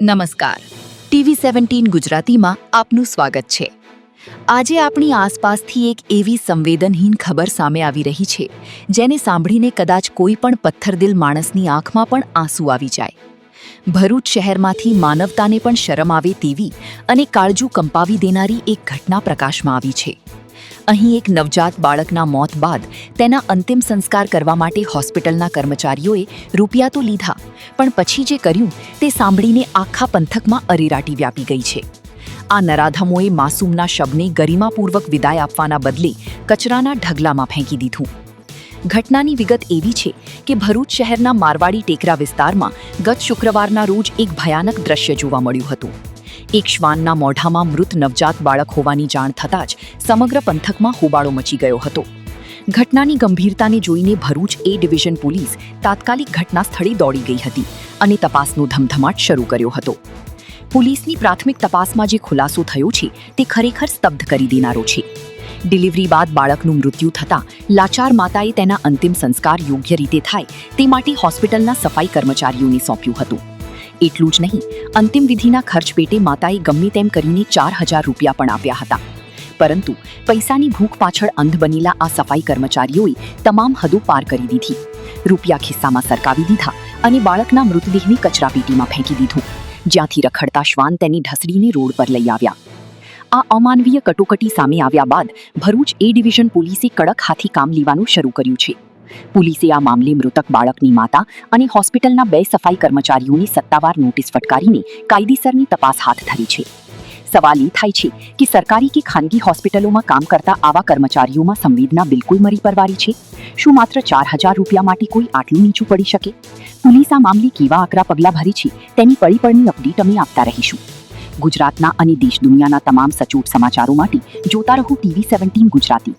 નમસ્કાર. TV17 ગુજરાતીમાં આપનું સ્વાગત છે. આજે આપણી આસપાસથી એક એવી સંવેદનહીન ખબર સામે આવી રહી છે જેને સાંભળીને કદાચ કોઈ પણ પથ્થરદિલ માણસની આંખમાં પણ આંસુ આવી જાય. ભરૂચ શહેરમાંથી માનવતાને પણ શરમ આવે તેવી અને કાળજું કંપાવી દેનારી એક ઘટના પ્રકાશમાં આવી છે. અહીં એક નવજાત બાળકના મોત બાદ તેના અંતિમ સંસ્કાર કરવા માટે હોસ્પિટલના કર્મચારીઓએ રૂપિયા તો લીધા, પણ પછી જે કર્યું તે સાંભળીને આખા પંથકમાં અરેરાટી વ્યાપી ગઈ છે. આ નરાધમોએ માસૂમના શબને ગરિમાપૂર્વક વિદાય આપવાના બદલે કચરાના ઢગલામાં ફેંકી દીધું. ઘટનાની વિગત એવી છે કે ભરૂચ શહેરના મારવાડી ટેકરા વિસ્તારમાં ગત શુક્રવારના રોજ એક ભયાનક દ્રશ્ય જોવા મળ્યું હતું. એક શ્વાનના મોઢામાં મૃત નવજાત બાળક હોવાની જાણ થતાં જ સમગ્ર પંથકમાં હોબાળો મચી ગયો હતો. ઘટનાની ગંભીરતાને જોઈને ભરૂચ એ ડિવિઝન પોલીસ તાત્કાલિક ઘટના સ્થળે દોડી ગઈ હતી અને તપાસનો ધમધમાટ શરૂ કર્યો હતો. પોલીસની પ્રાથમિક તપાસમાં જે ખુલાસો થયો છે તે ખરેખર સ્તબ્ધ કરી દેનારો છે. ડિલિવરી બાદ બાળકનું મૃત્યુ થતાં લાચાર માતાએ તેના અંતિમ સંસ્કાર યોગ્ય રીતે થાય તે માટે હોસ્પિટલના સફાઈ કર્મચારીઓને સોંપ્યું હતું. એટલું જ નહીં, અંતિમ વિધિના ખર્ચ પેટે માતાએ ગમે તેમ કરીને 4,000 રૂપિયા પણ આપ્યા હતા. પરંતુ પૈસાની ભૂખ પાછળ અંધ બનેલા આ સફાઈ કર્મચારીઓએ તમામ હદો પાર કરી દીધી. રૂપિયા ખિસ્સામાં સરકાવી દીધા અને બાળકના મૃતદેહને કચરાપેટીમાં ફેંકી દીધું, જ્યાંથી રખડતા શ્વાન તેને ઢસડીને રોડ પર લઈ આવ્યા. આ અમાનવીય કટોકટી સામે આવ્યા બાદ ભરૂચ એ ડિવિઝન પોલીસે કડક હાથી કામ લેવાનું શરૂ કર્યું છે. પોલીસે આ મામલે મૃતક બાળકની માતા અને હોસ્પિટલના 2 સફાઈ કર્મચારીઓની સત્તાવાર નોટિસ ફટકારીને કાયદેસરની તપાસ હાથ ધરી છે. સવાલ એ થાય છે કે સરકારી કે ખાનગી હોસ્પિટલોમાં કામ કરતા આવા કર્મચારીઓમાં સંવેદના બિલકુલ મરી પરવારી છે. શું માત્ર 4,000 રૂપિયા માટે કોઈ આટલું નીચું પડી શકે? પોલીસ આ મામલે કેવા આકરા પગલાં ભરી છે તેની પળીપળની અપડેટ અમે આપતા રહીશું. ગુજરાતના અને દેશ દુનિયાના તમામ સચોટ સમાચારો માટે જોતા રહો TV17 ગુજરાતી.